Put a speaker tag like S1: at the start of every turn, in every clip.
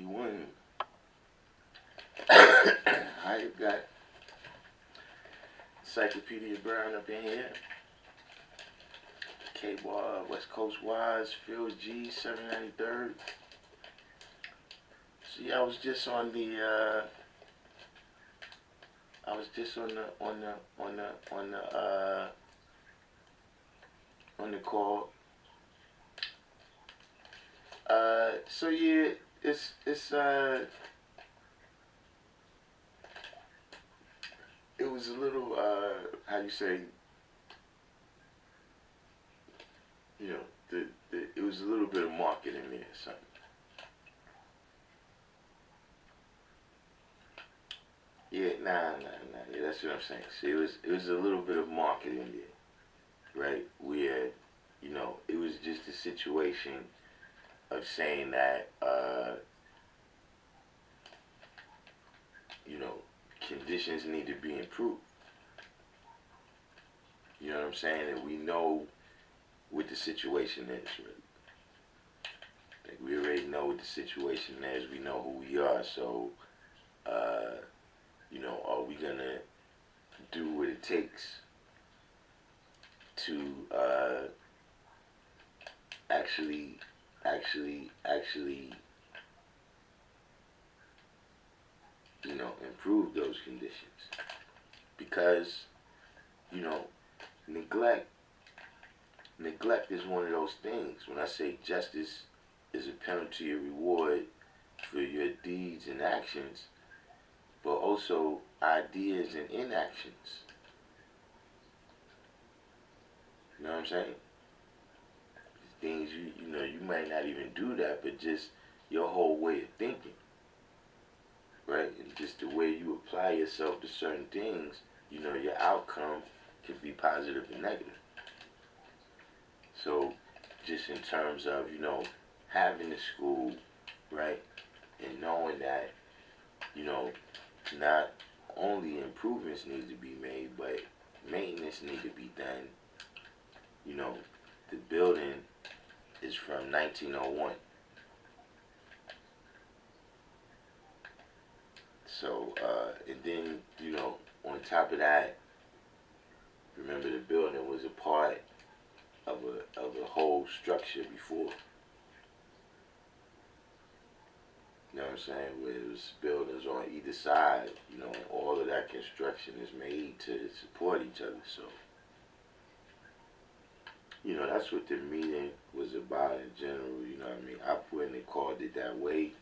S1: 1. I got Encyclopedia Brown up in here. K-Bar, West Coast Wise, Phil G, 793rd. See, I was just on the on the call. So yeah, it's it was a little how you say, you know, it was a little bit of marketing there, something. Yeah, nah. Yeah, that's what I'm saying. See, it was a little bit of marketing there, right? Where, you know, it was just a situation of saying that, you know, conditions need to be improved. You know what I'm saying? And we know what the situation is, really. Like, we already know what the situation is. We know who we are. So, you know, are we gonna do what it takes to actually, you know, improve those conditions? Because, you know, neglect is one of those things. When I say justice is a penalty or reward for your deeds and actions, but also ideas and inactions. You know what I'm saying? Things you know, you might not even do that, but just your whole way of thinking, right? And just the way you apply yourself to certain things, you know, your outcome could be positive and negative. So, just in terms of, you know, having the school, right, and knowing that, you know, not only improvements need to be made, but maintenance need to be done. You know, the building is from 1901. So, and then, you know, on top of that, remember the building was a part of a whole structure before. You know what I'm saying? Where it was buildings on either side, you know, and all of that construction is made to support each other. So, you know, that's what the meeting was about in general, you know what I mean? I wouldn't have called it that way,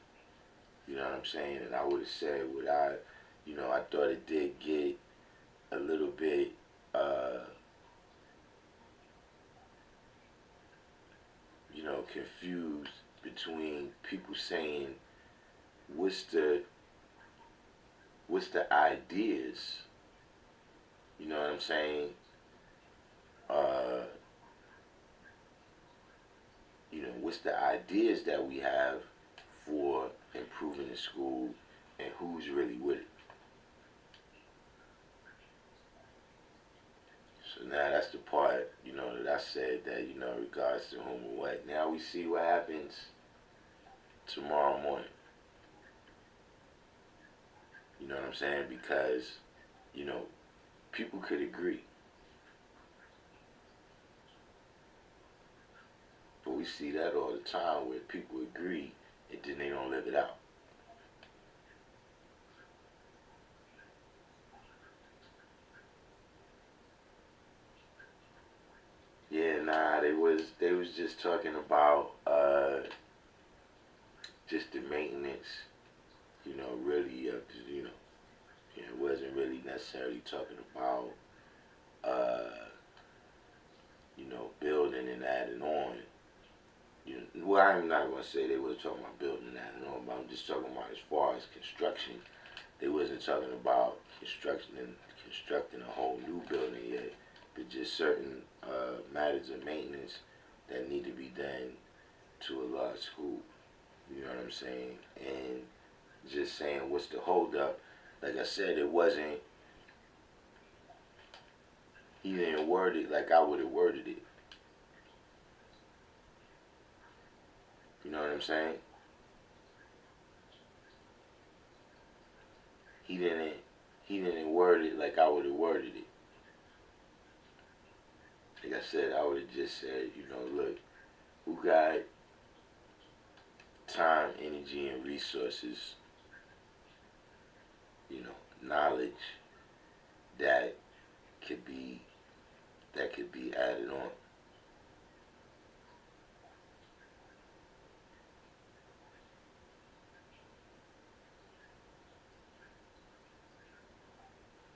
S1: you know what I'm saying? And I would have said what you know, I thought it did get a little bit, you know, confused between people saying, what's the ideas, you know what I'm saying? You know, what's the ideas that we have for improving the school, and who's really with it? So now that's the part, you know, that I said that, you know, in regards to whom or what. Now we see what happens tomorrow morning. You know what I'm saying? Because, you know, people could agree. But we see that all the time where people agree and then they don't live it out. Yeah, nah, they was just talking about just the maintenance, you know, really, you know, it wasn't really necessarily talking about, you know, building and adding on. You know, well, I'm not going to say they was talking about building and adding on, but I'm just talking about as far as construction. They wasn't talking about constructing a whole new building yet, but just certain matters of maintenance that need to be done to a large school. You know what I'm saying? And just saying what's the holdup. Like I said, it wasn't, he didn't word it like I would have worded it. You know what I'm saying? he didn't word it like I would have worded it. Like I said, I would have just said, you know, look, who got time, energy, and resources, you know, knowledge that could be added on.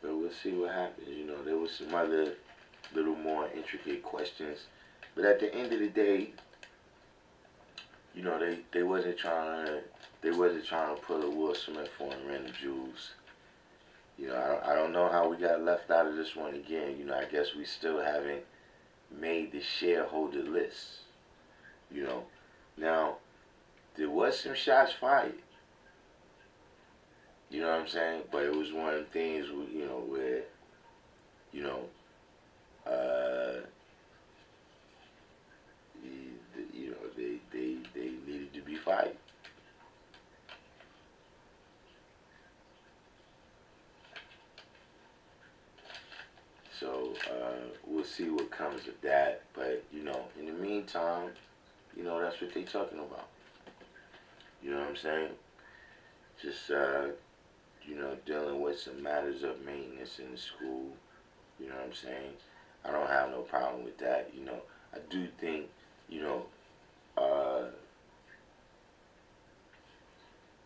S1: But we'll see what happens. You know, there was some other little more intricate questions, but at the end of the day, you know, they wasn't trying to pull a Will Smith on Random Jewels. You know, I don't know how we got left out of this one again. You know, I guess we still haven't made the shareholder list. You know, now there was some shots fired. You know what I'm saying? But it was one of the things, you know, where, you know, you know, they needed to be fired. So we'll see what comes of that. But you know, in the meantime, you know, that's what they talking about. You know what I'm saying? Just you know, dealing with some matters of maintenance in the school. You know what I'm saying? I don't have no problem with that. You know, I do think, you know,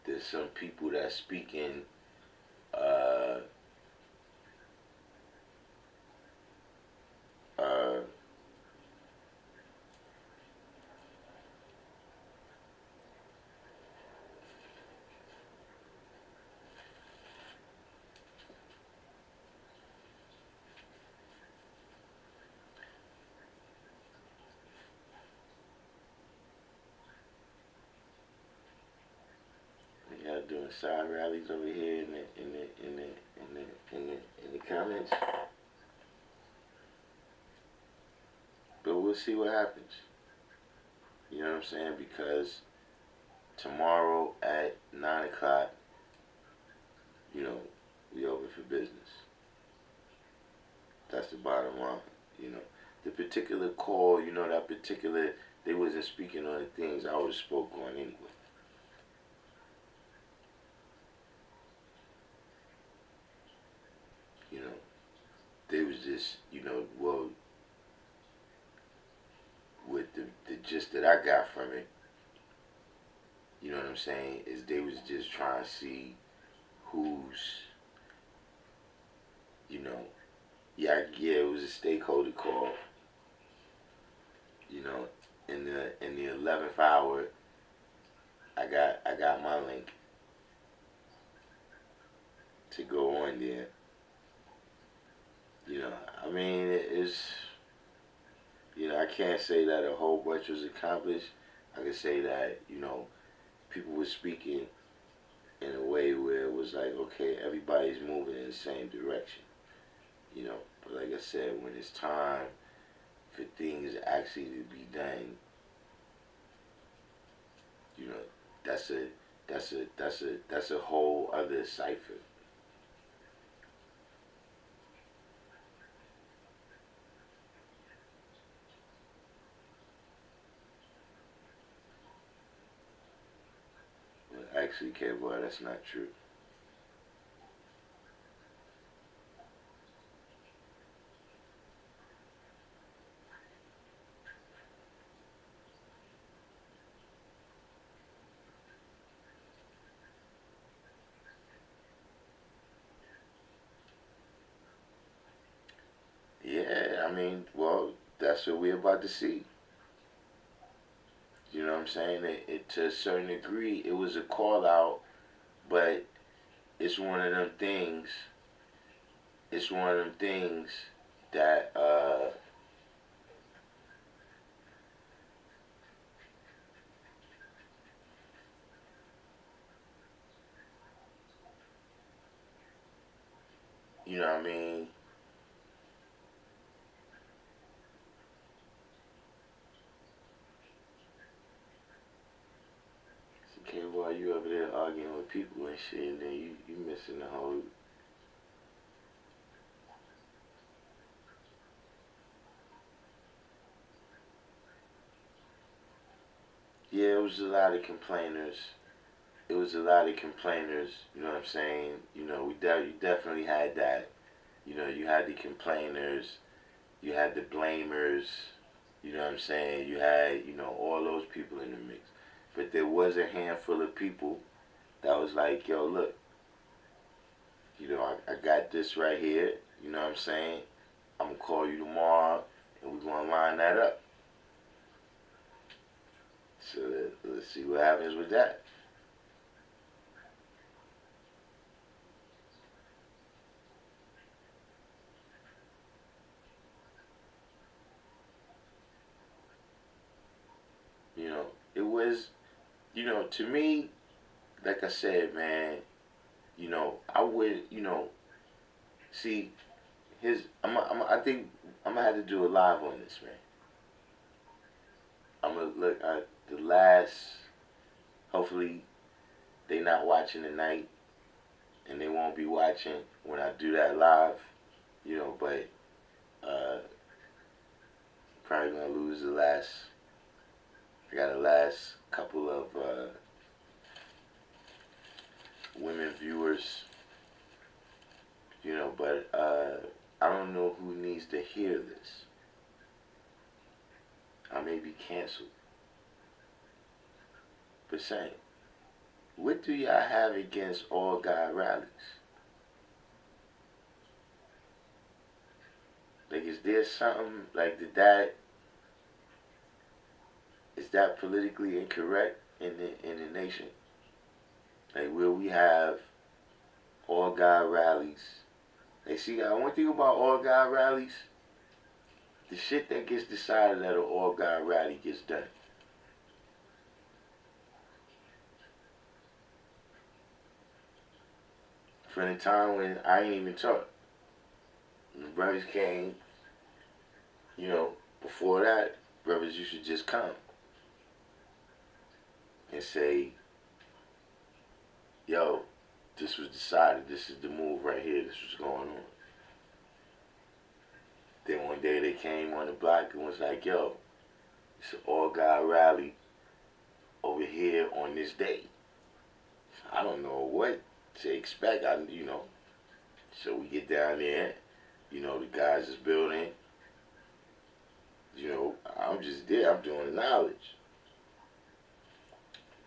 S1: there's some people that speaking uh, uh, y'all doing side rallies over here in the comments. But we'll see what happens. You know what I'm saying? Because tomorrow at 9 o'clock, you know, we open for business. That's the bottom line. You know, the particular call, you know, that particular, they wasn't speaking on the things I would have spoke on anyway. You know, they was just, you know, well, with the gist that I got from it, you know what I'm saying, is they was just trying to see who's, you know, yeah, it was a stakeholder call. You know, in the 11th hour, I got my link to go on there. You know, I mean, it's, you know, I can't say that a whole bunch was accomplished. I can say that, you know, people were speaking in a way where it was like, okay, everybody's moving in the same direction. You know, but like I said, when it's time for things actually to be done, you know, that's a whole other cipher. But actually, K-Boy, that's not true. Yeah, I mean, well, that's what we're about to see. You know what I'm saying? To a certain degree, it was a call out, but it's one of them things. It's one of them things that you know what I mean. Okay, boy, you over there arguing with people and shit, and then you missing the whole. Yeah, it was a lot of complainers. It was a lot of complainers. You know what I'm saying? You know, you definitely had that. You know, you had the complainers, you had the blamers. You know what I'm saying? You had, all those people in the mix. But there was a handful of people that was like, yo, look, I got this right here. You know what I'm saying? I'm going to call you tomorrow, and we're going to line that up. So let's see what happens with that. It was, to me, like I said, man, I would, see, I think I'm going to have to do a live on this, man. I'm going to look at the last, hopefully they not watching tonight, and they won't be watching when I do that live, but probably going to lose I got the last couple of women viewers, but I don't know who needs to hear this. I may be canceled. But saying, what do y'all have against all God rallies? Like, is there something, like, is that politically incorrect in the nation? Like, where we have all God rallies. Like, see, one thing about all God rallies, the shit that gets decided at an all God rally gets done. From the time when I ain't even taught, the brothers came, before that, brothers used to just come and say, yo, this was decided, this is the move right here, this was going on. Then one day they came on the block and was like, yo, it's an all God rally over here on this day. I don't know what to expect, So we get down there, the guys is building, I'm just there, I'm doing knowledge.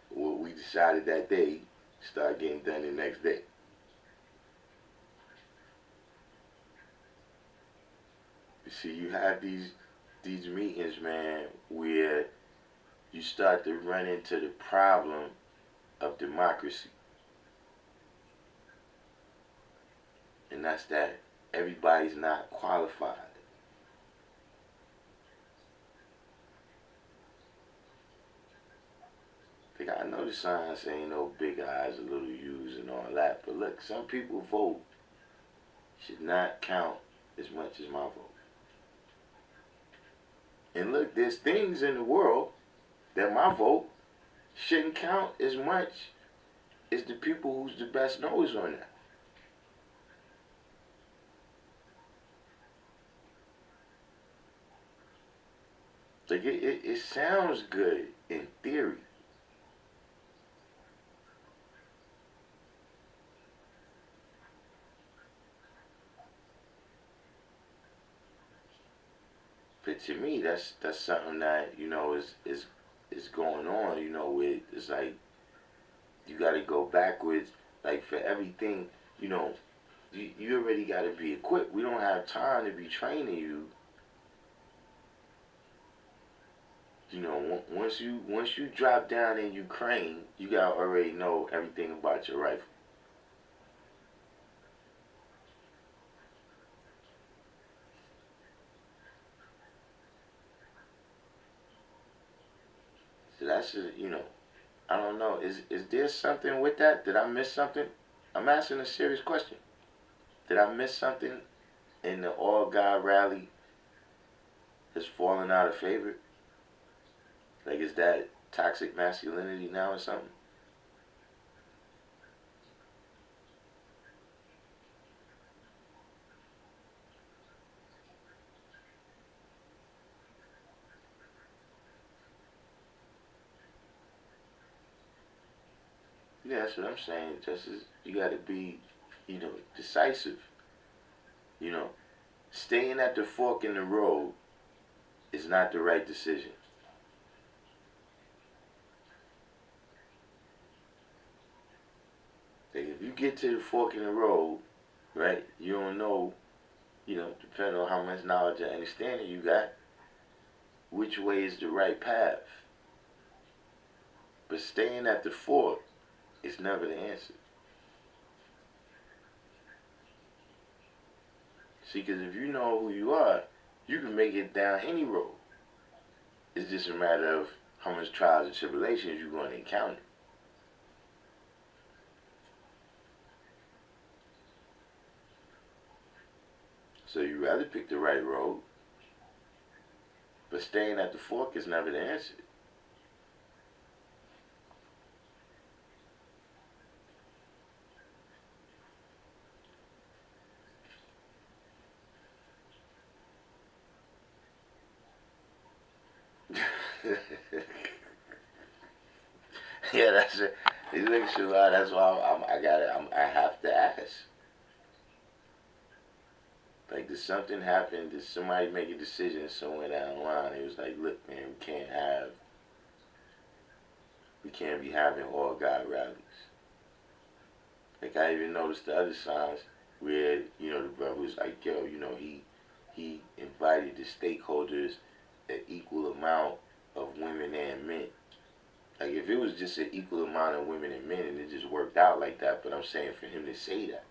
S1: What we decided that day, start getting done the next day. You see, you have these meetings, man, where you start to run into the problem of democracy. And that's that everybody's not qualified. I know the signs ain't no big eyes or little U's and all that, but look, some people vote should not count as much as my vote. And look, there's things in the world that my vote shouldn't count as much as the people who's the best knows on that. Like, it sounds good in theory. But to me, that's something that, is going on, with, it's like, you got to go backwards, like, for everything, you already got to be equipped. We don't have time to be training you. Once you drop down in Ukraine, you got to already know everything about your rifle. So that's I don't know. Is there something with that? Did I miss something? I'm asking a serious question. Did I miss something in the all God rally has fallen out of favor? Like, is that toxic masculinity now or something? Yeah, that's what I'm saying. Just as you got to be, decisive. You know, staying at the fork in the road is not the right decision. Like if you get to the fork in the road, right, you don't know, depending on how much knowledge and understanding you got, which way is the right path. But staying at the fork is never the answer. See, because if you know who you are, you can make it down any road. It's just a matter of how much trials and tribulations you're going to encounter. So you rather pick the right road, but staying at the fork is never the answer. Yeah, that's it. These niggas should lie. That's why I have to ask. Like, did something happen? Did somebody make a decision somewhere down the line? It was like, look, man, we can't be having all God rallies. Like, I even noticed the other signs where, the brother was like, yo, he invited the stakeholders an equal amount of women and men. Like, if it was just an equal amount of women and men and it just worked out like that, but I'm saying for him to say that.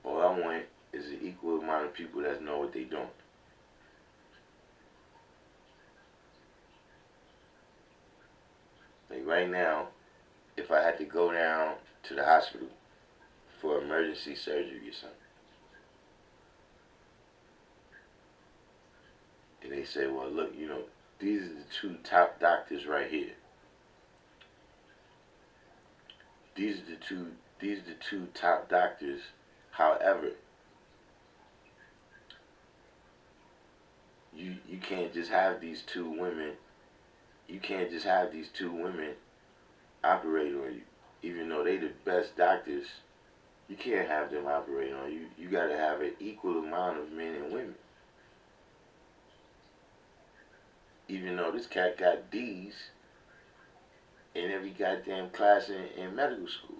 S1: All I want is an equal amount of people that know what they doing. Like right now, if I had to go down to the hospital for emergency surgery or something, and they say, well, look, these are the two top doctors right here. These are the two top doctors. However, you can't just have these two women. You can't just have these two women operate on you, even though they the best doctors. You can't have them operate on you. You got to have an equal amount of men and women. Even though this cat got D's in every goddamn class in medical school.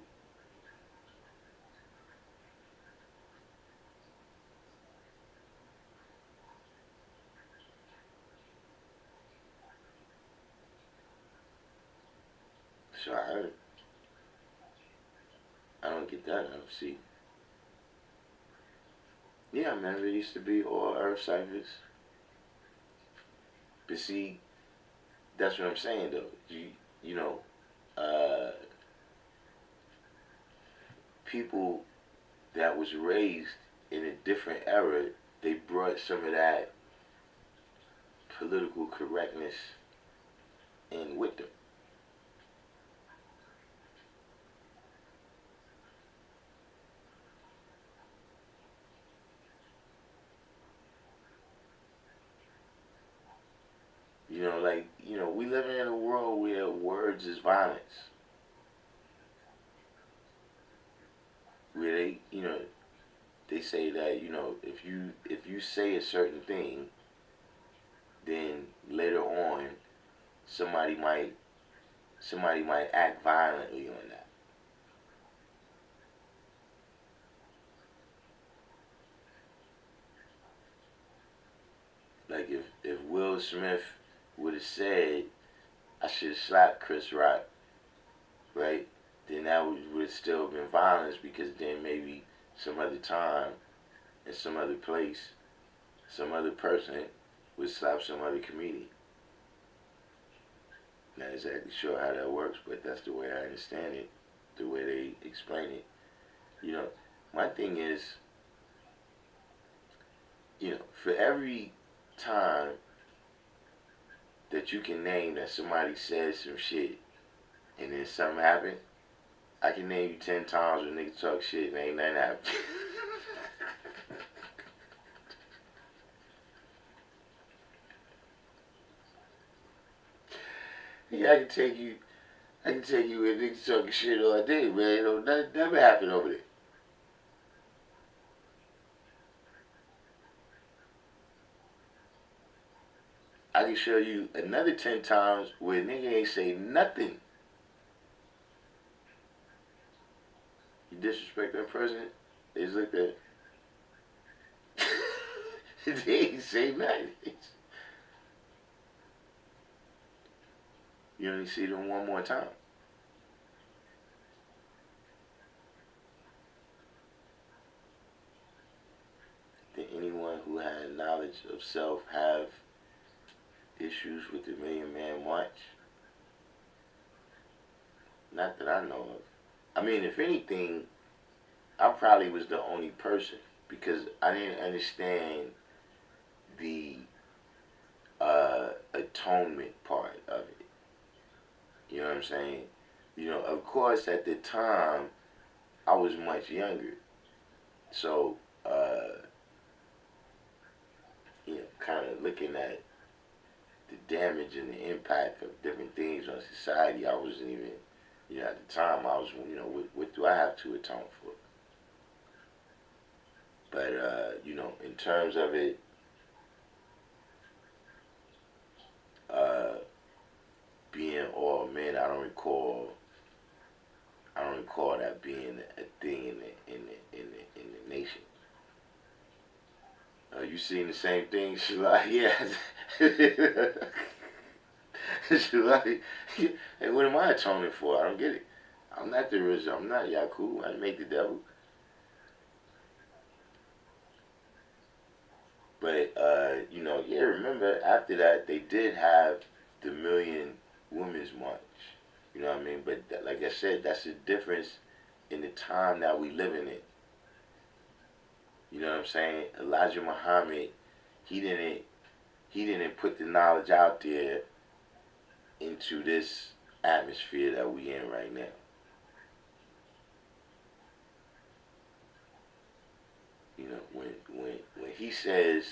S1: So I don't get that. See. Yeah, man, it used to be all earth ciphers. But see, that's what I'm saying though. People that was raised in a different era, they brought some of that political correctness in with them. We living in a world where words is violence. Where they say that, if you say a certain thing, then later on somebody might act violently on that. Like if Will Smith would have said, I should have slapped Chris Rock, right? Then that would still been violence, because then maybe some other time, in some other place, some other person would slap some other comedian. Not exactly sure how that works, but that's the way I understand it, the way they explain it. My thing is, for every time that you can name that somebody said some shit and then something happened, I can name you 10 times when niggas talk shit and ain't nothing happened. I can take you with niggas talking shit all day, man. You know, nothing never happened over there. I can show you another 10 times where nigga ain't say nothing. You disrespect that president, they just looked at they ain't say nothing. You only see them one more time. Did anyone who had knowledge of self have issues with the Million Man March? Not that I know of. I mean, if anything, I probably was the only person because I didn't understand the atonement part of it. You know what I'm saying? You know, of course, at the time, I was much younger. So, you know, kind of looking at the damage and the impact of different things on society, I wasn't even, you know, at the time, I was, you know, what do I have to atone for? But, you know, in terms of it, being all men, I don't recall that being a thing in the nation. You seen the same thing? She like, yeah. She like, hey, what am I atoning for? I don't get it. I'm not the original. I'm not Yaku. I didn't make the devil. But, you know, yeah, remember, after that, they did have the Million Women's March. You know what I mean? But, that, like I said, that's the difference in the time that we living in. You know what I'm saying? Elijah Muhammad, he didn't put the knowledge out there into this atmosphere that we in right now. You know, when he says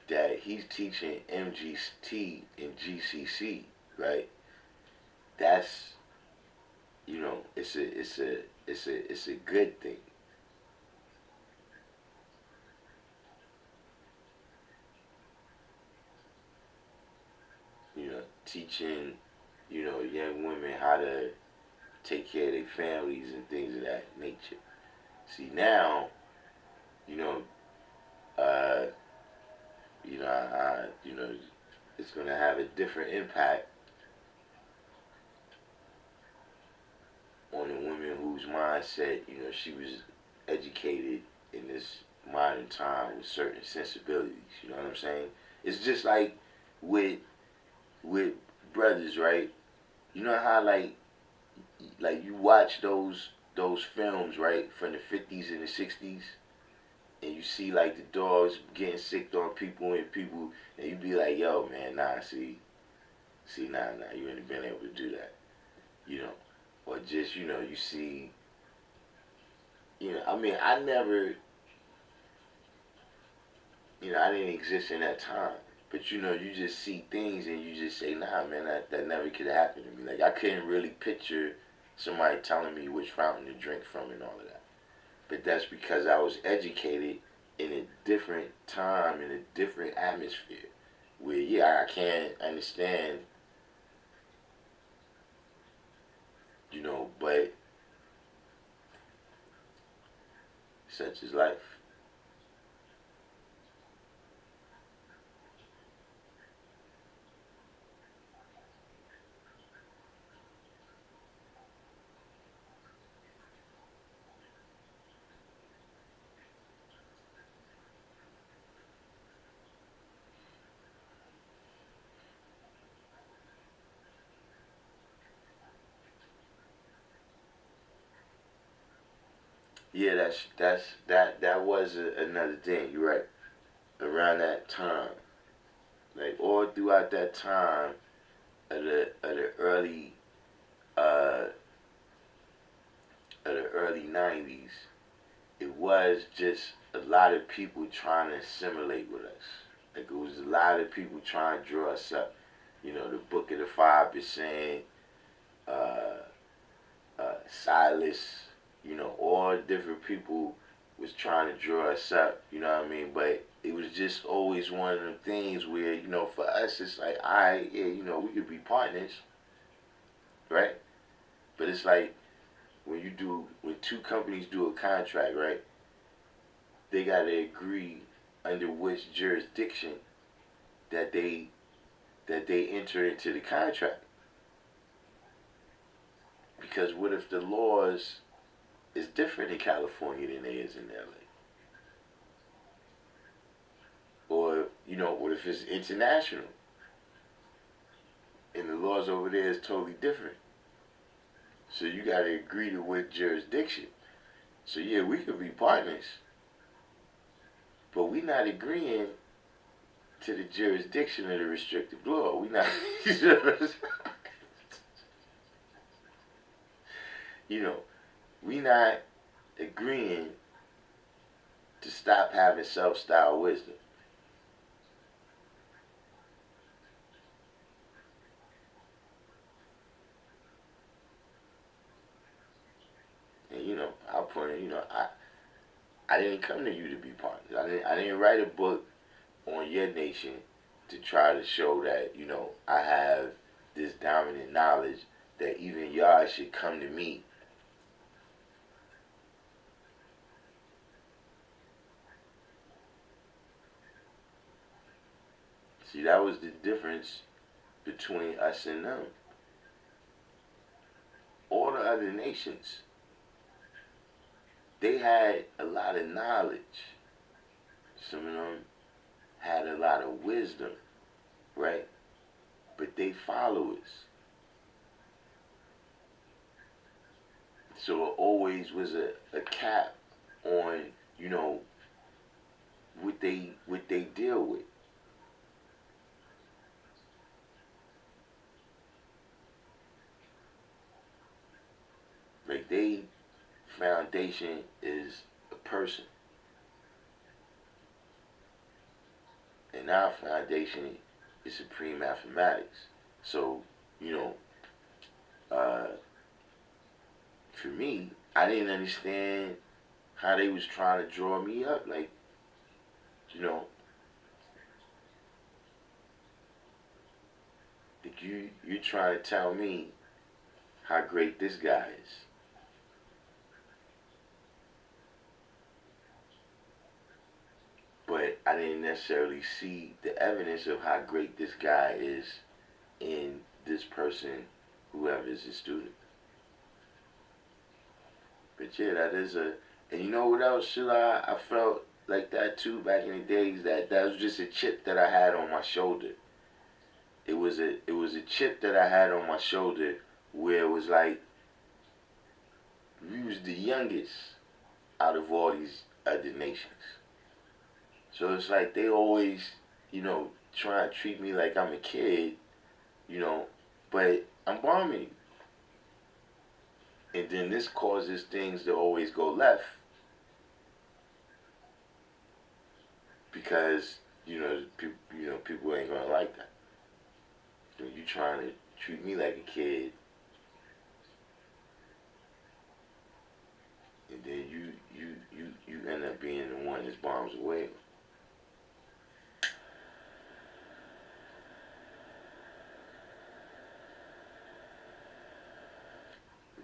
S1: that he's teaching MGT and GCC, right? That's, you know, it's a good thing. You know, teaching, you know, young women how to take care of their families and things of that nature. See now, you know, you know, it's gonna have a different impact on a woman whose mindset, you know, she was educated in this modern time with certain sensibilities. You know what I'm saying? It's just like with brothers, right? You know how like you watch those films, right, from the 50s and the 60s, and you see like the dogs getting sick on people and you be like, yo, man, nah, nah, you ain't been able to do that, you know, or just, you know, you see, you know, I mean, I never, you know, I didn't exist in that time. But you know, you just see things and you just say, nah, man, that never could happen to me. Like, I couldn't really picture somebody telling me which fountain to drink from and all of that. But that's because I was educated in a different time, in a different atmosphere. Where, yeah, I can't understand, you know, but such is life. Yeah, that was another thing. You're right. Around that time, like all throughout that time of the early uh, of the early '90s, it was just a lot of people trying to assimilate with us. Like it was a lot of people trying to draw us up. You know, the Book of the 5%, uh, Silas, you know, all different people was trying to draw us up, you know what I mean? But it was just always one of them things where, you know, for us, it's like, all right, yeah, you know, we could be partners, right? But it's like when two companies do a contract, right? They got to agree under which jurisdiction that they enter into the contract. Because what if the laws is different in California than they is in LA? Or, you know, what if it's international and the laws over there is totally different? So you got to agree to what jurisdiction. So yeah, we could be partners, but we not agreeing to the jurisdiction of the restrictive law. We not, you know, we not agreeing to stop having self-styled wisdom. And you know, I'll point, you know, I didn't come to you to be partners. I didn't write a book on your nation to try to show that, you know, I have this dominant knowledge that even y'all should come to me. See, that was the difference between us and them. All the other nations, they had a lot of knowledge. Some of them had a lot of wisdom, right? But they followers. So it always was a cap on, you know, what they deal with. Like they foundation is a person. And our foundation is supreme mathematics. So, you know, uh, for me, I didn't understand how they was trying to draw me up. Like, you know, like you trying to tell me how great this guy is. But I didn't necessarily see the evidence of how great this guy is in this person, whoever is a student. But yeah, that is and you know what else, Sheila? I felt like that too back in the days. That was just a chip that I had on my shoulder. It was a chip that I had on my shoulder where it was like we was the youngest out of all these other nations. So it's like they always, you know, try and treat me like I'm a kid, you know, but I'm bombing. And then this causes things to always go left because, you know, people ain't gonna like that. You trying to treat me like a kid, and then you end up being the one that bombs away.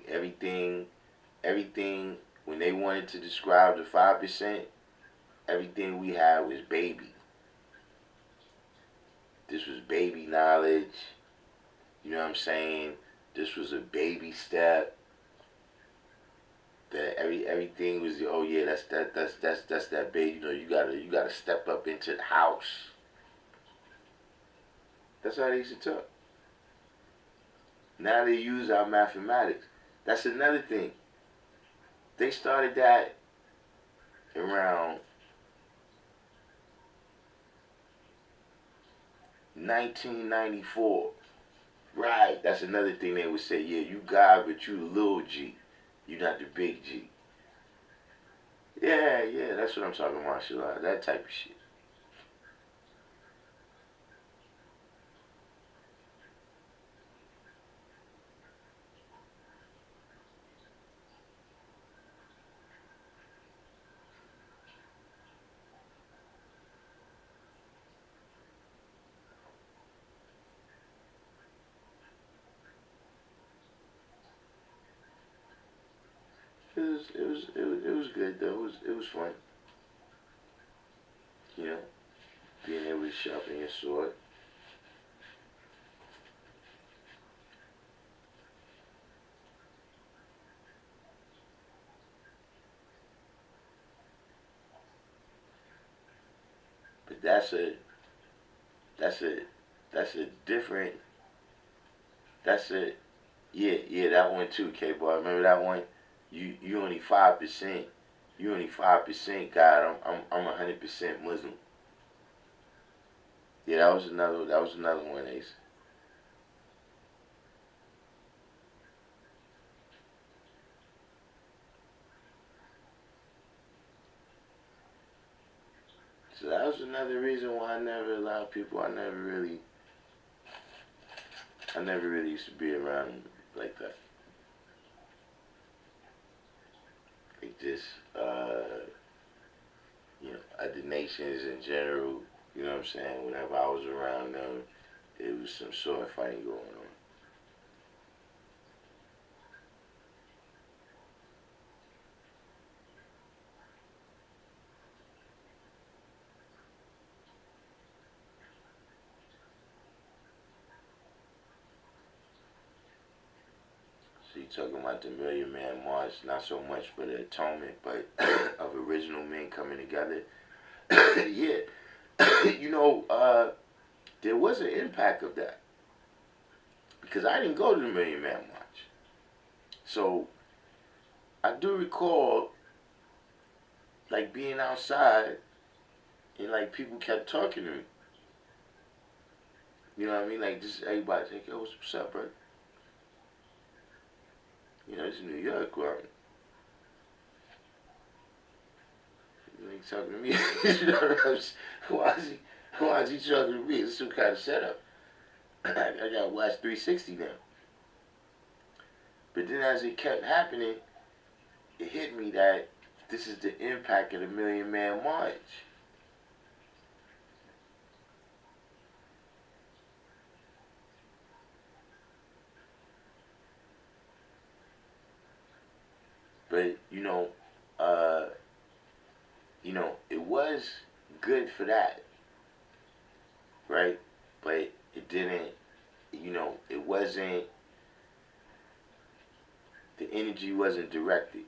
S1: Everything, everything. When they wanted to describe the 5%, everything we had was baby. This was baby knowledge. You know what I'm saying? This was a baby step. That everything was oh yeah, that's that baby. You know, you gotta step up into the house. That's how they used to talk. Now they use our mathematics. That's another thing. They started that around 1994. Right. That's another thing they would say. Yeah, you God, but you the little G. You not the big G. Yeah, yeah, that's what I'm talking about, Shalai. That type of shit. it was good though. It was fun. You know, being able to sharpen your sword. But that's a that's a different that's a yeah, that one too, K boy. Remember that one? You only 5%. You only 5% God. I'm 100% Muslim. Yeah, that was another one, Ace. So that was another reason why I never allowed people. I never really used to be around them like that. Like just you know, other nations in general. You know what I'm saying? Whenever I was around them, it was some sort of fighting going on. So you talking about the Million Man March, not so much for the atonement, but of original men coming together. Yeah, you know, there was an impact of that because I didn't go to the Million Man March. So I do recall like being outside and like people kept talking to me. You know what I mean? Like just everybody like, yo, what's up, bro? You know, it's New York, right? You ain't talking to me. You know what I'm saying? Why is he talking to me? It's some kind of setup. I gotta watch 360 now. But then as it kept happening, it hit me that this is the impact of the Million Man March. But uh, it was good for that, right? But it didn't, it wasn't, the energy wasn't directed.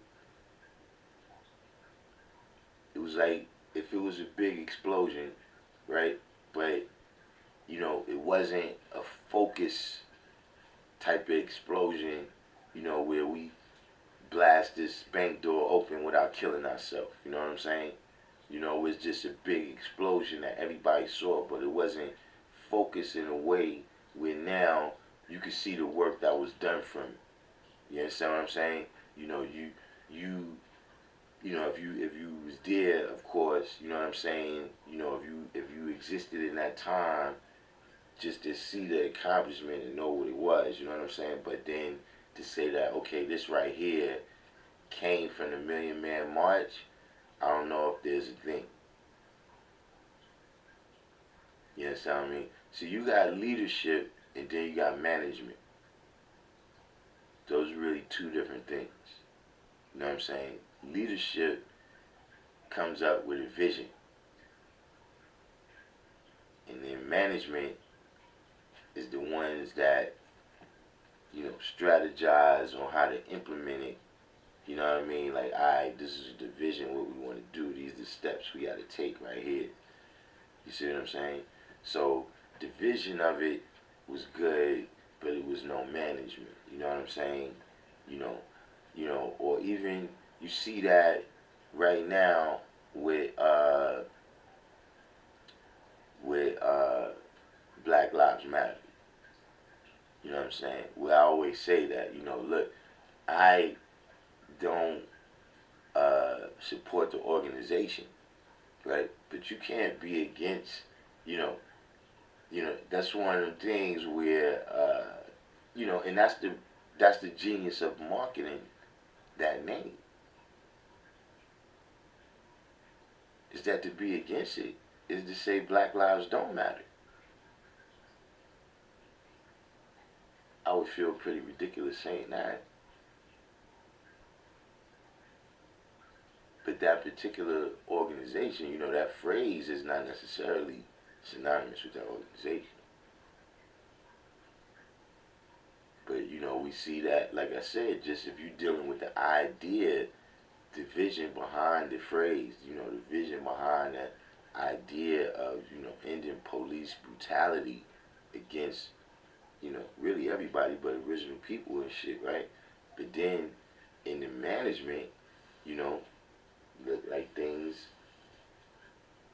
S1: It was like if it was a big explosion, right? But, it wasn't a focus type of explosion, where we blast this bank door open without killing ourselves. You know what I'm saying? It was just a big explosion that everybody saw, but it wasn't focused in a way where now you could see the work that was done from it. You understand what I'm saying? You know, you if you was there, of course, you know what I'm saying. If you existed in that time, just to see the accomplishment and know what it was. You know what I'm saying? But then to say that, okay, this right here came from the Million Man March, I don't know if there's a thing. You understand what I mean? So you got leadership and then you got management. Those are really two different things. You know what I'm saying? Leadership comes up with a vision. And then management is the ones that, strategize on how to implement it. You know what I mean? Like, alright, this is the vision, what we want to do. These are the steps we got to take right here. You see what I'm saying? So the vision of it was good, but it was no management. You know what I'm saying? You know, or even you see that right now with Black Lives Matter. You know what I'm saying? Well, I always say that. Look, I don't support the organization, right? But you can't be against, that's one of the things where, and that's the genius of marketing that name. Is that to be against it is to say Black lives don't matter. I would feel pretty ridiculous saying that. But that particular organization, you know, that phrase is not necessarily synonymous with that organization. But, you know, we see that, like I said, just if you're dealing with the idea, the vision behind the phrase, you know, the vision behind that idea of, you know, ending police brutality against, you know, really everybody but original people and shit, right? But then in the management, you know, look like things,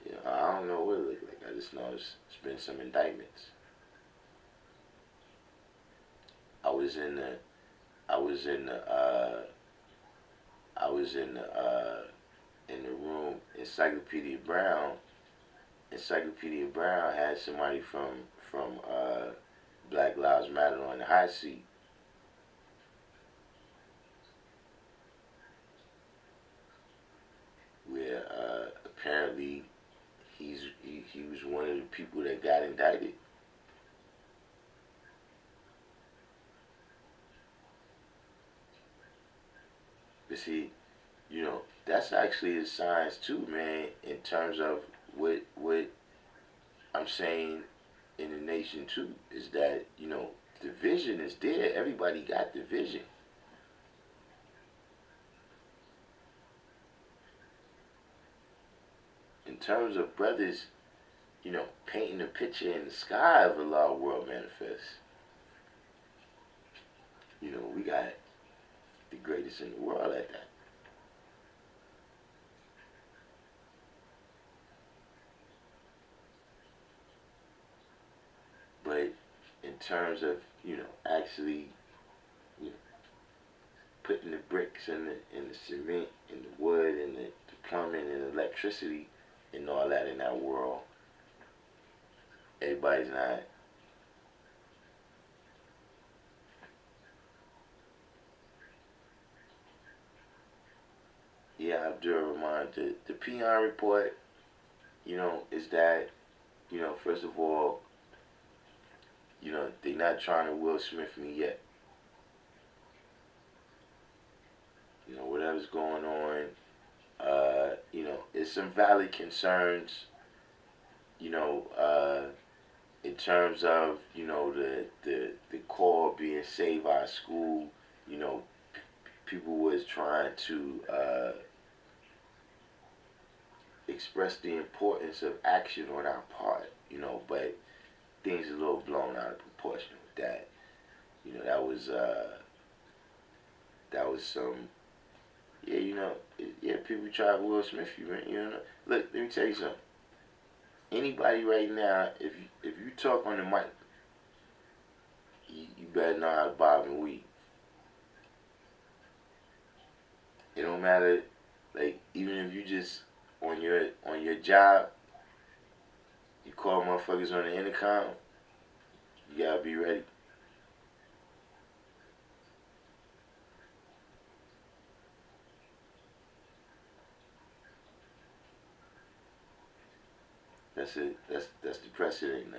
S1: you know, I don't know what it look like. I just know it's been some indictments. I was in the, I was in the, I was in the room. Encyclopedia Brown had somebody from Black Lives Matter on the hot seat. Where apparently he was one of the people that got indicted. But see, you know, that's actually a science too, man, in terms of what I'm saying in the nation too, is that, you know, the vision is there. Everybody got the vision. In terms of brothers, you know, painting a picture in the sky of a law world manifest. You know, we got the greatest in the world at that. But in terms of, you know, actually, you know, putting the bricks and the cement and the wood and the plumbing and the electricity and all that in that world, everybody's not. Yeah, Abdul Rahman, the Peon report, you know, is that, you know, first of all, you know, they're not trying to Will Smith me yet. You know, whatever's going on, you know, it's some valid concerns, you know, in terms of, you know, the call being Save Our School. You know, people was trying to express the importance of action on our part, you know, but things a little blown out of proportion with that. You know, that was some, yeah, you know, yeah, people try to Will Smith you, man, you know. Look, let me tell you something. Anybody right now, if you talk on the mic, you better know how to bob and weave. It don't matter, like, even if you just on your job, you call motherfuckers on the intercom, you gotta be ready. That's it. That's the precedent now.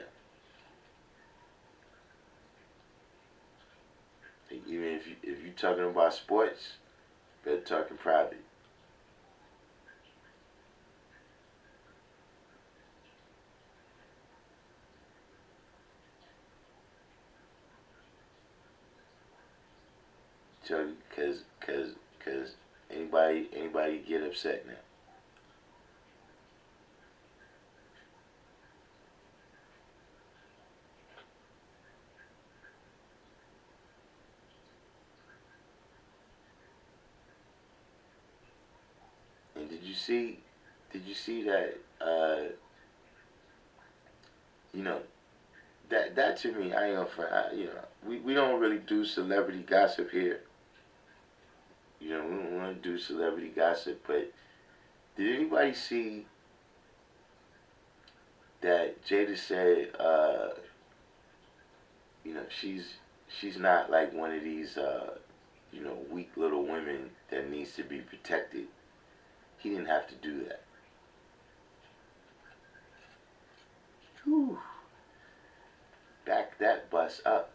S1: Like, even if you talking about sports, better talk in private. Cause anybody get upset now. And did you see that, you know, that to me, I ain't gonna front, you know, we don't really do celebrity gossip here. You know, we don't want to do celebrity gossip, but did anybody see that Jada said, you know, she's not like one of these, you know, weak little women that needs to be protected. He didn't have to do that. Whew. Back that bus up.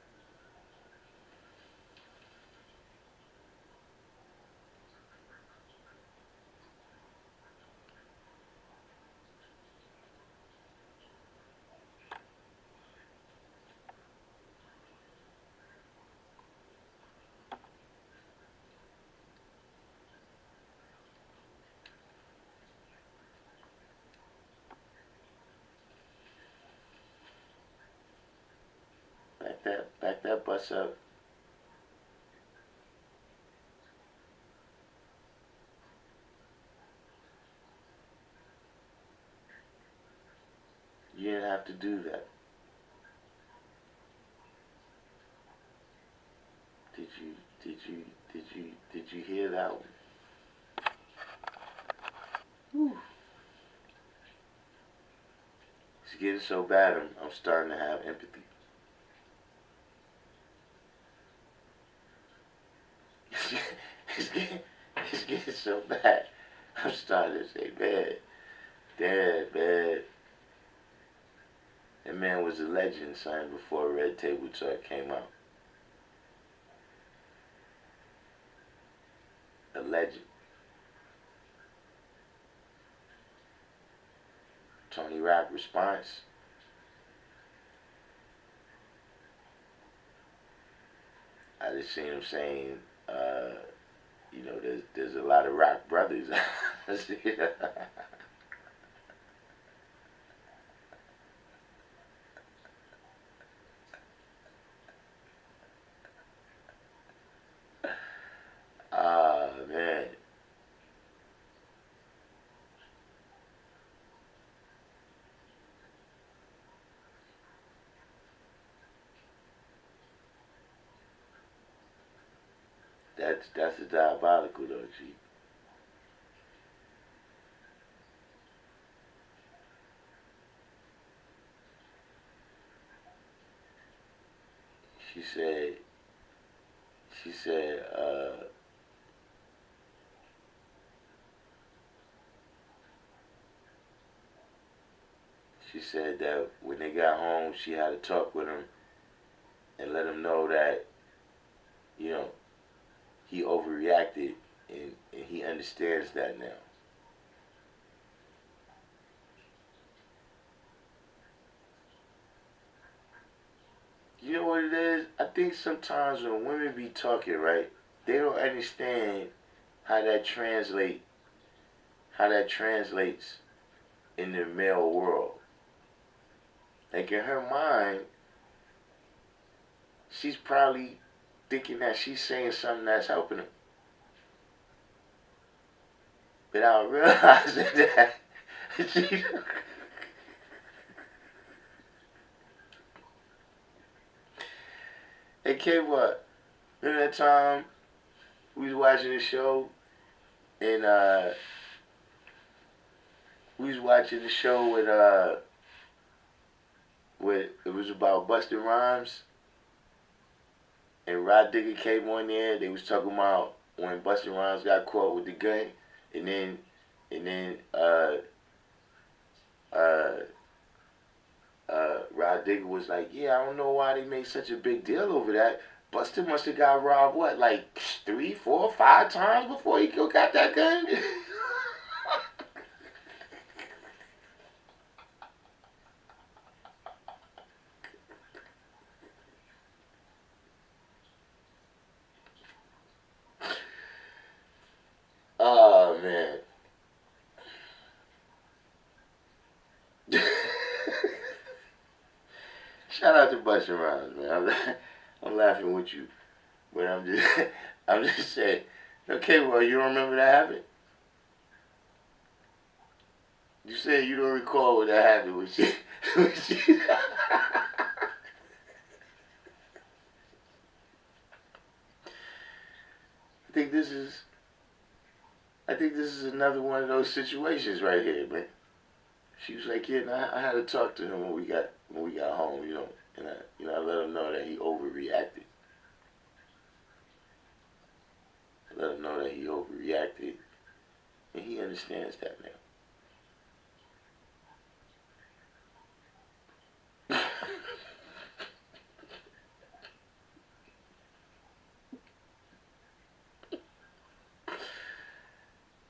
S1: help us up. You didn't have to do that. Did you hear that one? Whew. It's getting so bad, I'm starting to have empathy. It's getting so bad. I'm starting to say, man, damn, man. That man was a legend, son, before Red Table Talk came out. A legend. Tony Rock response. I just seen him saying, you know, there's a lot of rock brothers. Ah, man. That's a diabolical though, G. She said, she said, she said that when they got home, she had to talk with him and let him know that, you know, he overreacted and he understands that now. You know what it is? I think sometimes when women be talking, right, they don't understand how that translates in the male world. Like in her mind, she's probably thinking that she's saying something that's helping him. Without realizing that she it came up. Remember that time we was watching the show and we was watching the show with it was about Busta Rhymes and Rod Digger came on there. They was talking about when Busta Rhymes got caught with the gun and then Rod Digger was like, yeah, I don't know why they made such a big deal over that. Buster must have got robbed, what, like 3, 4, 5 times before he got that gun? Oh, man. Shout out to Busta Rhymes, man. I'm laughing with you, but I'm just saying. Okay, well, you don't remember that happened? You said you don't recall what that happened with you. I think this is another one of those situations right here, man. She was like, yeah, nah, I had to talk to him when we got home, you know, and I let him know that he overreacted. I let him know that he overreacted, and he understands that now.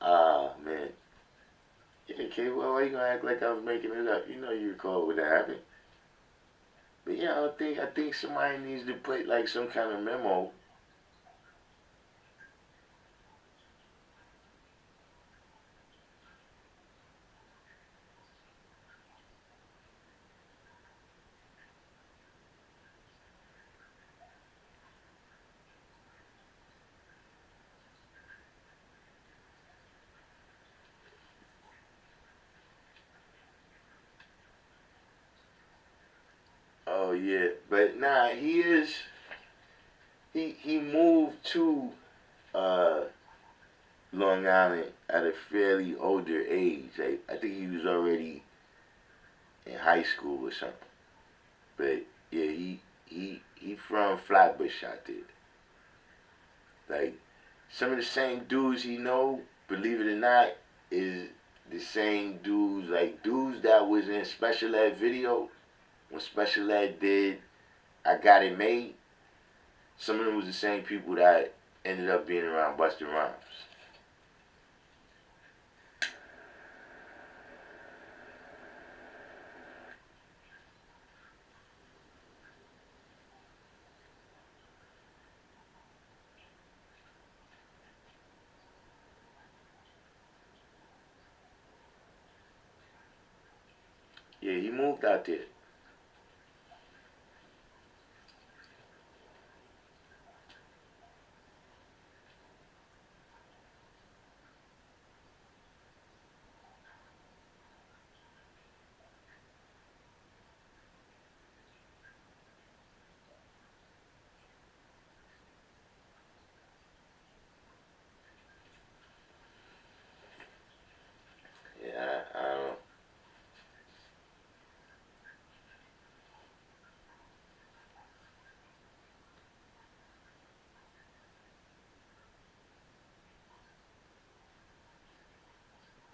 S1: Ah, man. Yeah, okay, well, why you gonna act like I was making it up? You know you recall when that happened. But yeah, I think somebody needs to put like some kind of memo. yeah, but nah, he moved to uh, Long Island at a fairly older age. I think he was already in high school or something. But yeah, he from Flatbush out there. Like some of the same dudes he know, believe it or not, is the same dudes, like dudes that was in Special Ed video when Special Ed did I Got It Made. Some of them was the same people that ended up being around Busta Rhymes. Yeah, he moved out there. Yeah, I don't.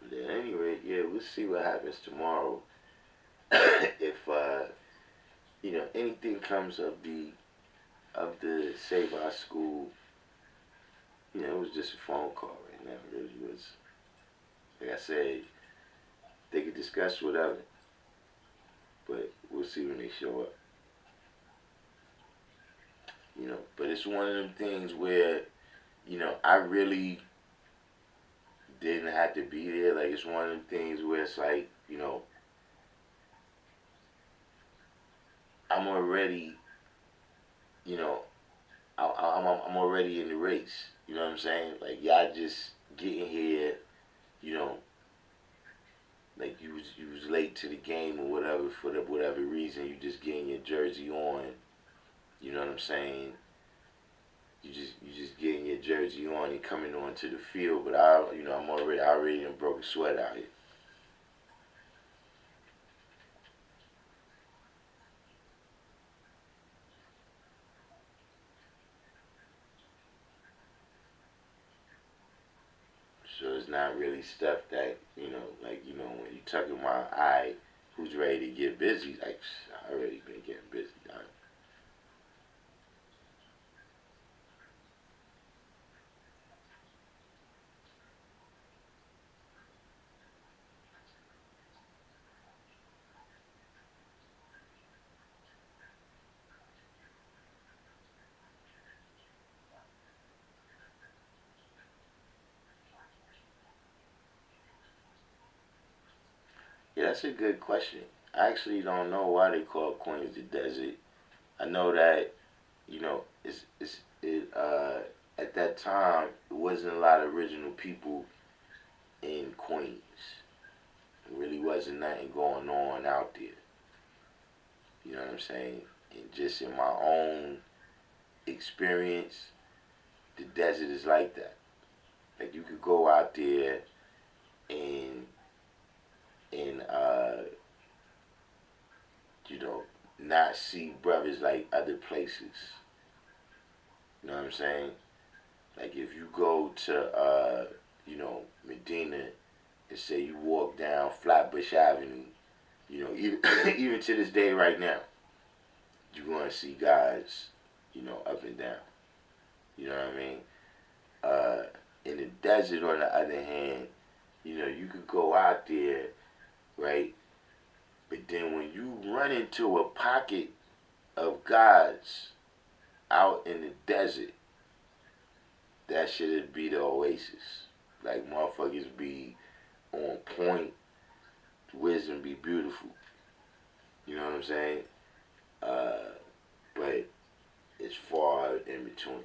S1: But at any rate, yeah, we'll see what happens tomorrow. If anything comes of the Save Our School, it was just a phone call right now. It really was. Like I said, they could discuss whatever, but we'll see when they show up. But it's one of them things where, I really didn't have to be there. Like it's one of them things where it's like, I'm already, you know, I'm already in the race. You know what I'm saying? Like y'all just getting here, you know, like you was late to the game or whatever for whatever reason. You just getting your jersey on. You know what I'm saying? You just getting your jersey on and coming onto the field. But I already done broke a sweat out here. So it's not really stuff that, like, when you talking about, who's ready to get busy? Like, I already been getting busy. Yeah, that's a good question. I actually don't know why they call Queens the desert. I know that, at that time, it wasn't a lot of original people in Queens. It really wasn't nothing going on out there. You know what I'm saying? And just in my own experience, the desert is like that. Like you could go out there and and you know not see brothers like other places. You know what I'm saying? Like if you go to Medina and say you walk down Flatbush Avenue, even even to this day right now, you're gonna see guys, up and down. You know what I mean? Uh, in the desert, on the other hand, you could go out there, right? But then when you run into a pocket of gods out in the desert, that should be the oasis. Like motherfuckers be on point, wisdom be beautiful. You know what I'm saying? Uh, but it's far in between.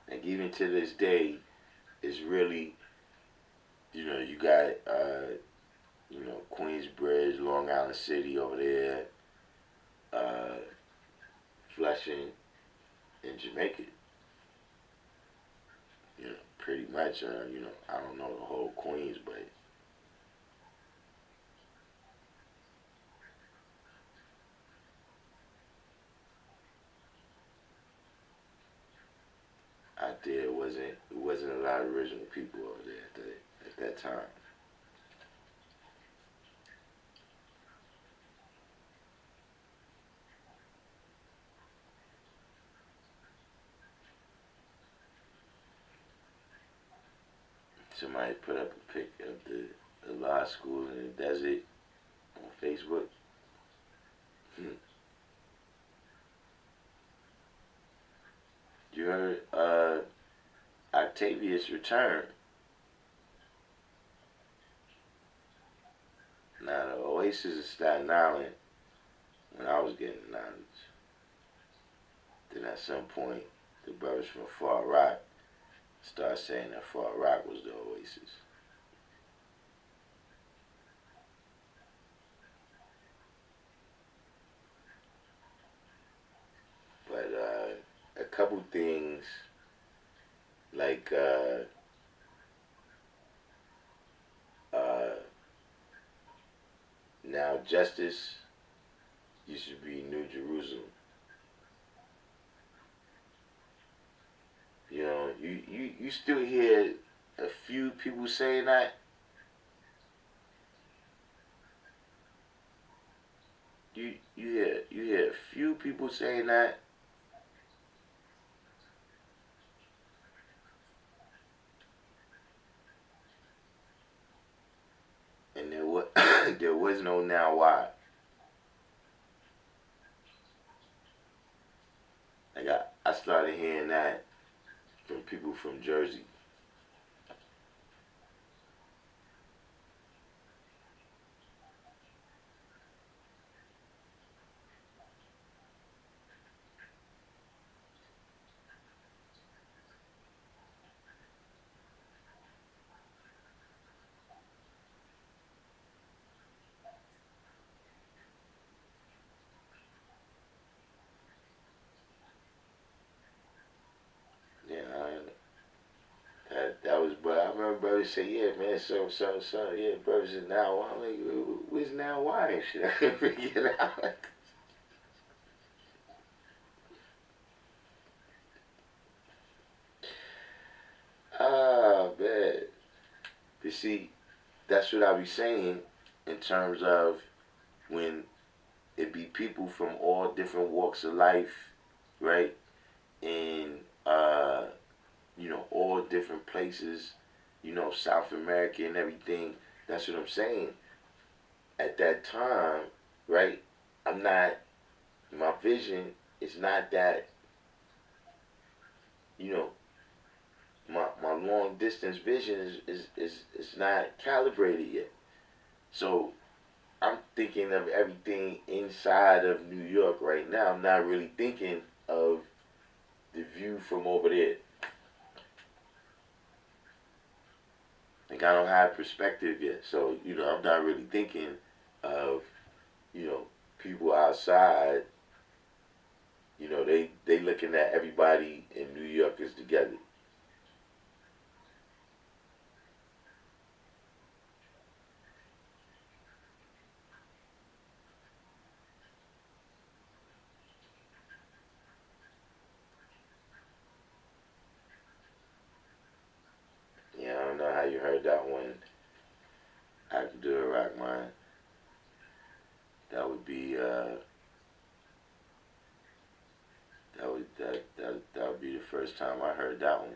S1: Like even to this day, it's really, you got Queensbridge, Long Island City over there, uh, Flushing, and Jamaica. Pretty much. I don't know the whole Queens, but out there it wasn't a lot of original people over there at that time. Somebody put up a pic of the law school in the desert on Facebook. Hmm. You heard Octavius returned. Now the Oasis of Staten Island, when I was getting knowledge, then at some point the brothers from Far Rock started saying that Far Rock was the Oasis. But a couple things like uh, now Justice used to be New Jerusalem. You still hear a few people saying that. You hear a few people saying that. And there was there was no now why. Like I started hearing that from people from Jersey. Yeah, that was, but I remember brothers say, yeah, man, so, yeah, brothers is now why. I'm like, where's now why and shit? I couldn't figure it out. Ah, man. You see, that's what I be saying in terms of when it be people from all different walks of life, right? And all different places, South America and everything. That's what I'm saying. At that time, right? I'm not. My vision is not that. You know, my long distance vision is not calibrated yet. So I'm thinking of everything inside of New York right now. I'm not really thinking of the view from over there. Like I don't have perspective yet. So, I'm not really thinking of, you know, people outside, they looking at everybody in New York as together. Yeah, I don't know how you heard that one. I could do a rock mine. That would be that would be the first time I heard that one.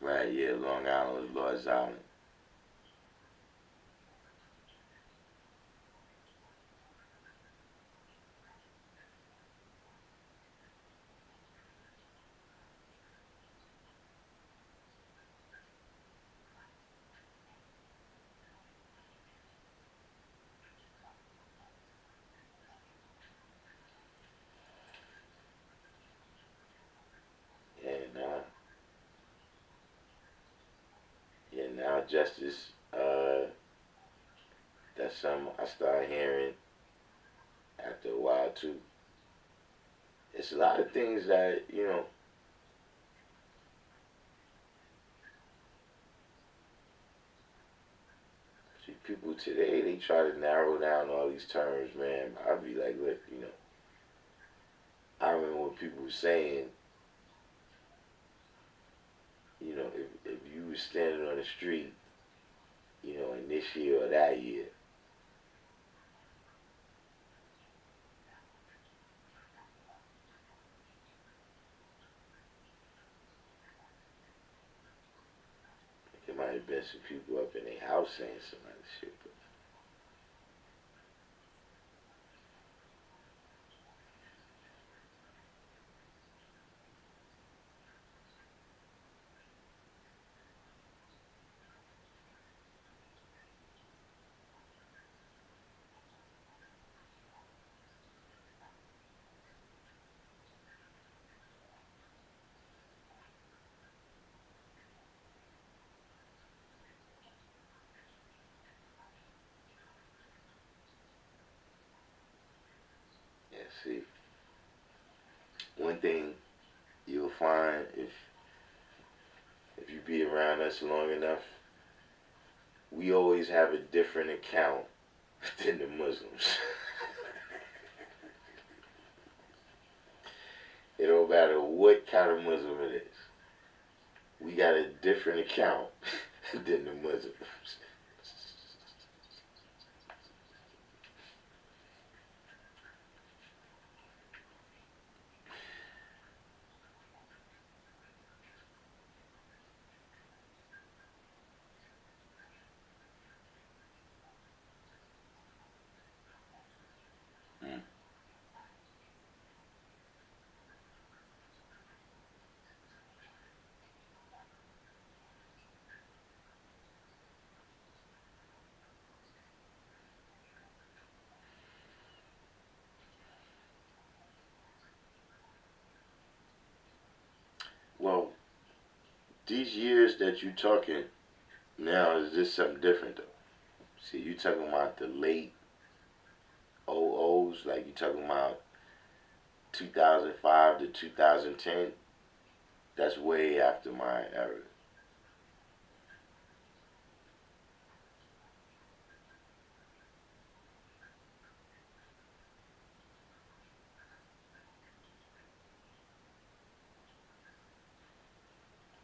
S1: Right, yeah, Long Island was Lord's Island. justice. That's something I started hearing after a while too. It's a lot of things that, see, people today, they try to narrow down all these terms, man. I'll be like, look, I remember when people were saying, if you were standing on the street, in this year or that year, there might have been some people up in their house saying some other shit, but yeah, see, one thing you'll find if you be around us long enough, we always have a different account than the Muslims. It don't matter what kind of Muslim it is. We got a different account than the Muslims. Mm. Well, these years that you talking now is just something different though. See, you talking about the late '00s, like you talking about 2005 to 2010. That's way after my era.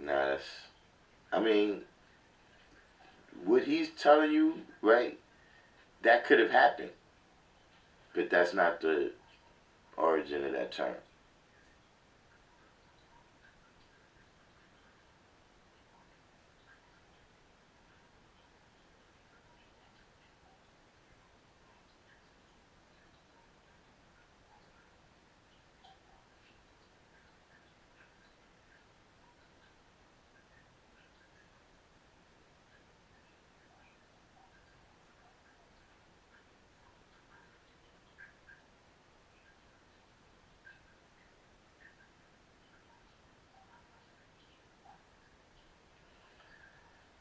S1: Now that's, I mean, what he's telling you, right? That could have happened, but that's not the origin of that term.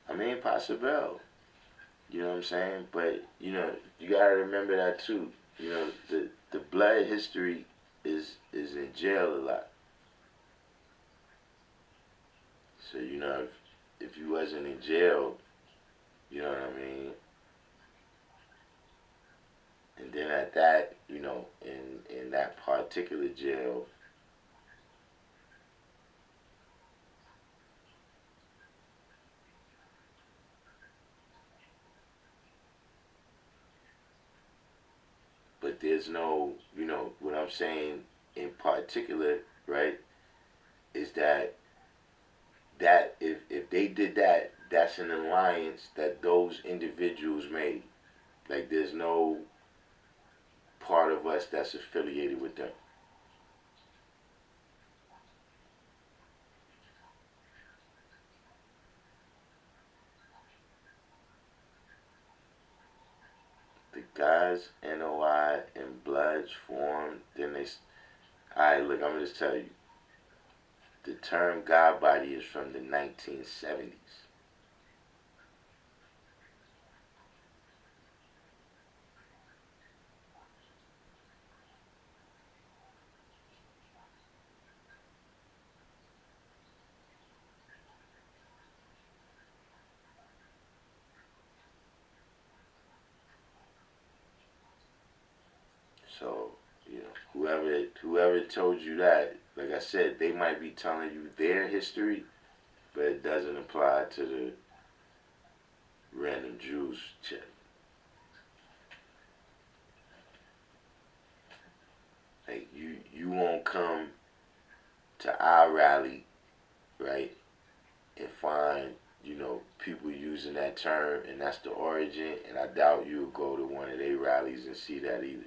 S1: I mean, possible. You know what I'm saying? But you gotta remember that too. The blood history is in jail a lot. So if you wasn't in jail, you know what I mean. And then at that, in that particular jail, but there's no, what I'm saying in particular, right? Is that if they did that, that's an alliance that those individuals made. Like there's no part of us that's affiliated with them. The God's NOI and Bloods formed. Then they. Alright, look, I'm gonna just tell you. The term God body is from the 1970s. whoever told you that, like I said, they might be telling you their history, but it doesn't apply to the random Jews chat. Like you won't come to our rally, right, and find, people using that term and that's the origin, and I doubt you'll go to one of their rallies and see that either.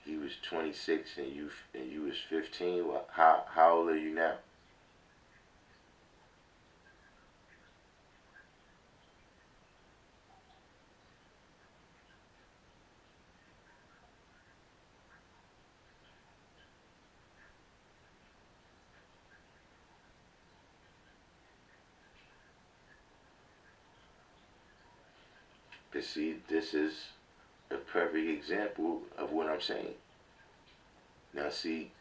S1: He was 26 and you was 15. Well, how old are you now? But see, this is a perfect example of what I'm saying. Now see,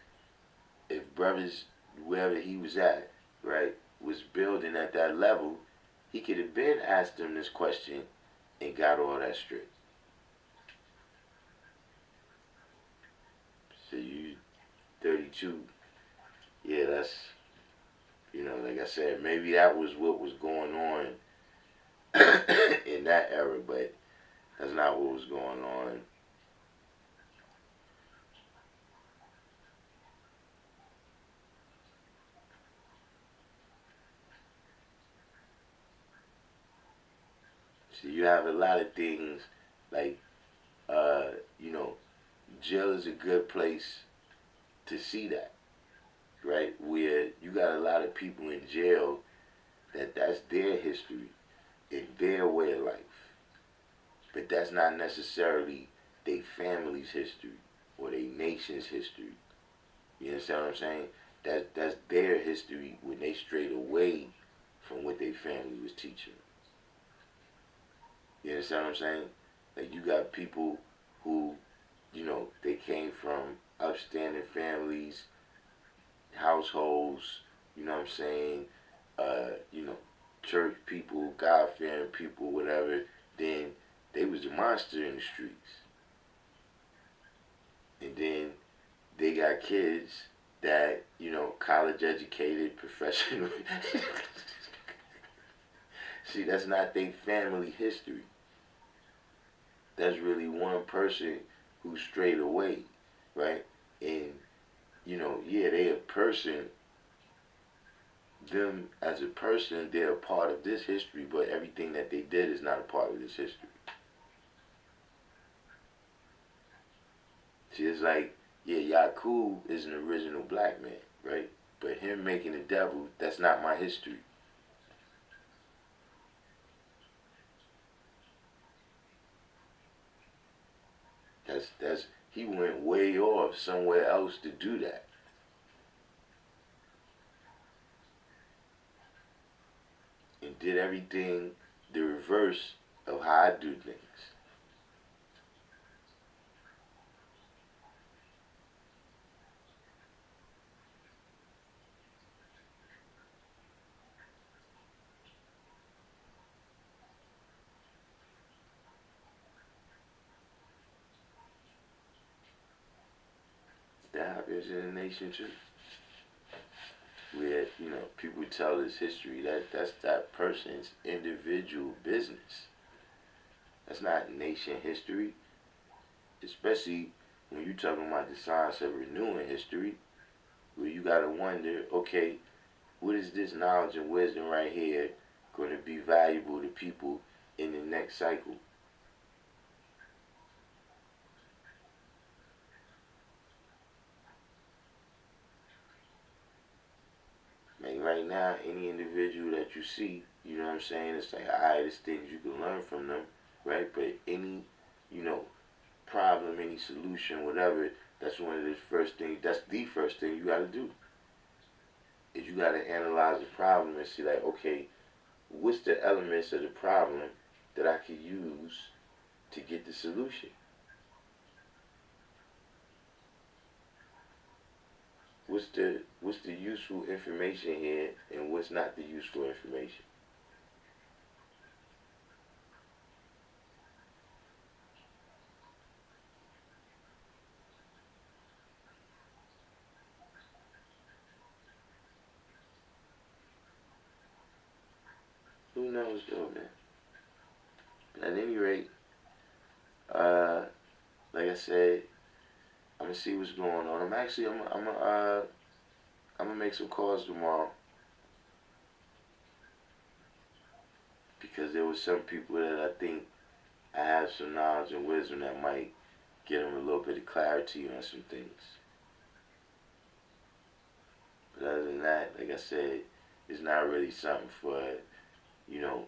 S1: if brothers, wherever he was at, right, was building at that level, he could have been asked them this question and got all that straight. So you 32, yeah, that's, like I said, maybe that was what was going on in that era, but that's not what was going on. So you have a lot of things like, uh, you know, jail is a good place to see that, right? Where you got a lot of people in jail that's their history and their way of life. But that's not necessarily their family's history or their nation's history. You understand what I'm saying? That's their history when they strayed away from what their family was teaching. You understand what I'm saying? Like you got people who, they came from upstanding families, households, you know what I'm saying? You know, church people, God-fearing people, whatever. Then they was a monster in the streets. And then they got kids that, college educated, professional. See, that's not their family history. That's really one person who strayed away, right? And, yeah, they a person. Them as a person, they're a part of this history, but everything that they did is not a part of this history. See, it's like, yeah, Yakub is an original black man, right? But him making the devil, that's not my history. That's he went way off somewhere else to do that. And did everything the reverse of how I do things. That happens in the nation too. Where, people tell this history, that's that person's individual business. That's not nation history. Especially when you're talking about the science of renewing history, where you gotta wonder, okay, what is this knowledge and wisdom right here going to be valuable to people in the next cycle? Like right now, any individual that you see, you know what I'm saying, it's like, alright, there's things you can learn from them, right? But any, problem, any solution, whatever, that's one of the first things, that's the first thing you gotta do. Is you gotta analyze the problem and see like, okay, what's the elements of the problem that I could use to get the solution? what's the useful information here and what's not the useful information. Who knows though, man? But at any rate, uh, like I said, I'm gonna see what's going on. I'm gonna make some calls tomorrow because there was some people that I think I have some knowledge and wisdom that might get them a little bit of clarity on some things. But other than that, like I said, it's not really something for, you know,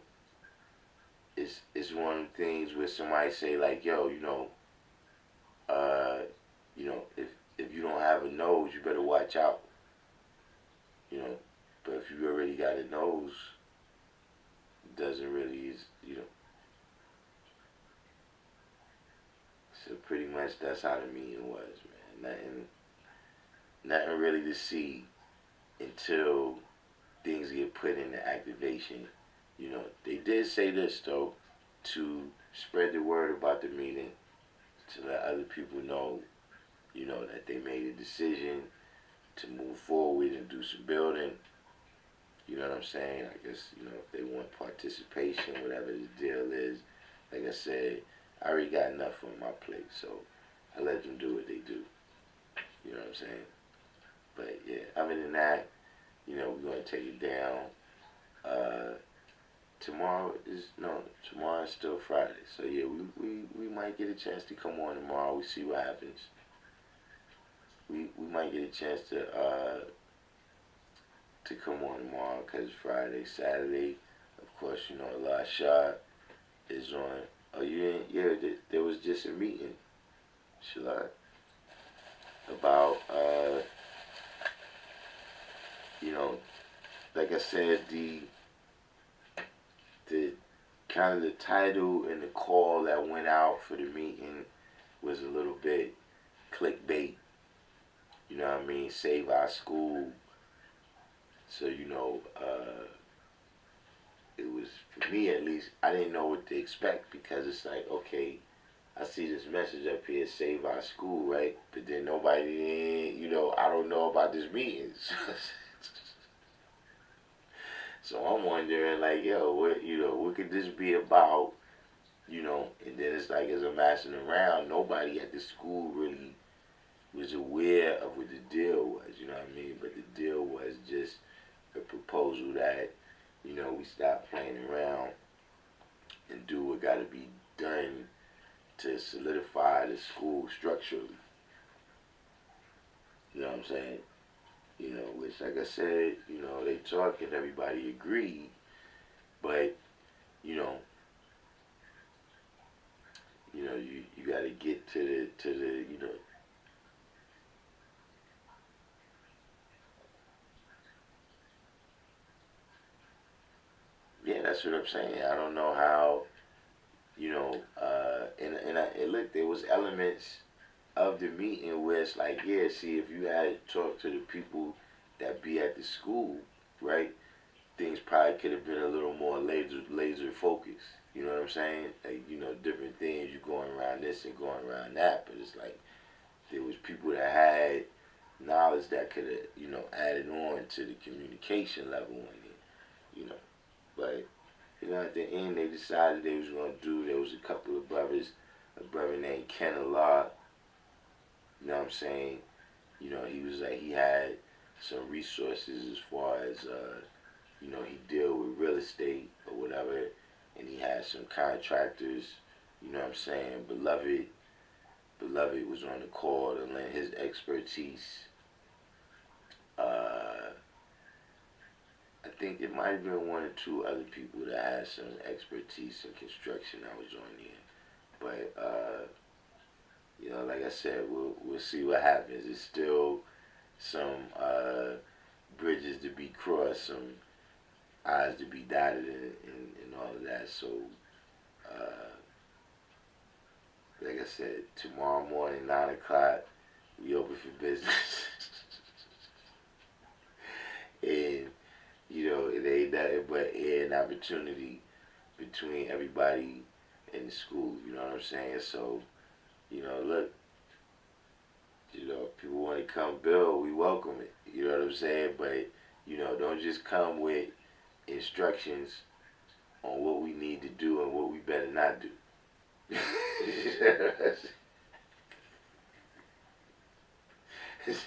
S1: it's one of the things where somebody say like, yo, uh, if you don't have a nose, you better watch out, you know. But if you already got a nose, it doesn't really, you know. So pretty much that's how the meeting was, man. Nothing really to see until things get put into activation. You know, they did say this though, to spread the word about the meeting, to let other people know, you know, that they made a decision to move forward and do some building. You know what I'm saying? I guess, you know, if they want participation, whatever the deal is, like I said, I already got enough on my plate, so I let them do what they do. You know what I'm saying? But yeah, other than that, you know, we're gonna take it down. Tomorrow is still Friday, so yeah, we might get a chance to come on tomorrow. We see what happens. We might get a chance to come on tomorrow because Friday, Saturday, of course, you know, AllahChrist is on. Oh, you didn't? Yeah, there was just a meeting, Shalai, about you know, like I said, the kind of the title and the call that went out for the meeting was a little bit clickbait. You know what I mean? Save our school. So, you know, it was, for me at least, I didn't know what to expect because it's like, okay, I see this message up here, save our school, right? But then nobody, you know, I don't know about this meeting. So I'm wondering, like, yo, what could this be about? You know, and then it's like, as I'm asking around, nobody at the school really was aware of what the deal was, you know what I mean? But the deal was just a proposal that, you know, we stop playing around and do what got to be done to solidify the school structurally. You know what I'm saying? You know, which, like I said, you know, they talked and everybody agreed, but, you know, you got to get to the, you know. Yeah, that's what I'm saying. I don't know how, you know, and look, there was elements of the meeting where it's like, yeah, see, if you had talked to the people that be at the school, right, things probably could have been a little more laser focused. You know what I'm saying? Like, you know, different things, you going around this and going around that, but it's like there was people that had knowledge that could have, you know, added on to the communication level in it, you know. But, you know, at the end they decided they was gonna do, there was a couple of brothers, a brother named Ken Allah, you know what I'm saying? You know, he was like, he had some resources as far as, you know, he deal with real estate or whatever, and he had some contractors, you know what I'm saying? Beloved was on the call to lend his expertise. I think it might have been one or two other people that had some expertise in construction that was on there. But you know, like I said, we'll see what happens. It's still some bridges to be crossed, some I's to be dotted, and all of that. So, like I said, tomorrow morning, 9 o'clock, we open for business. but an opportunity between everybody in the school. You know what I'm saying? So, look, if people want to come build, we welcome it. You know what I'm saying? But, don't just come with instructions on what we need to do and what we better not do.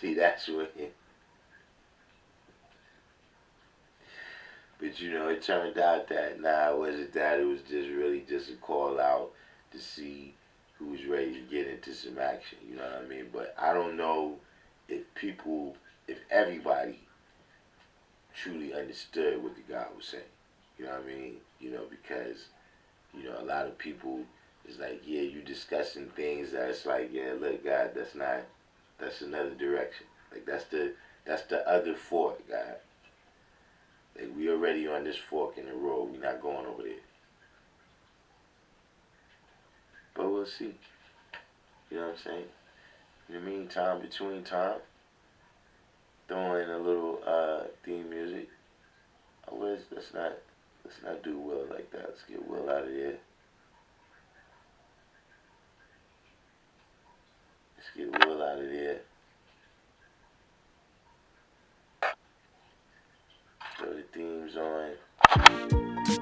S1: See, that's what. But it turned out that it wasn't that. It was just really just a call out to see who was ready to get into some action. You know what I mean? But I don't know if everybody truly understood what the God was saying. You know what I mean? Because a lot of people is like, yeah, you discussing things that's like, yeah, look, God, that's another direction. Like that's the other fork, God. Like we already on this fork in the road. We're not going over there. But we'll see. You know what I'm saying? In the meantime, between time, throwing a little theme music. Let's not do Will like that. Let's get Will out of there. Let's get Will out of there. Throw the themes on.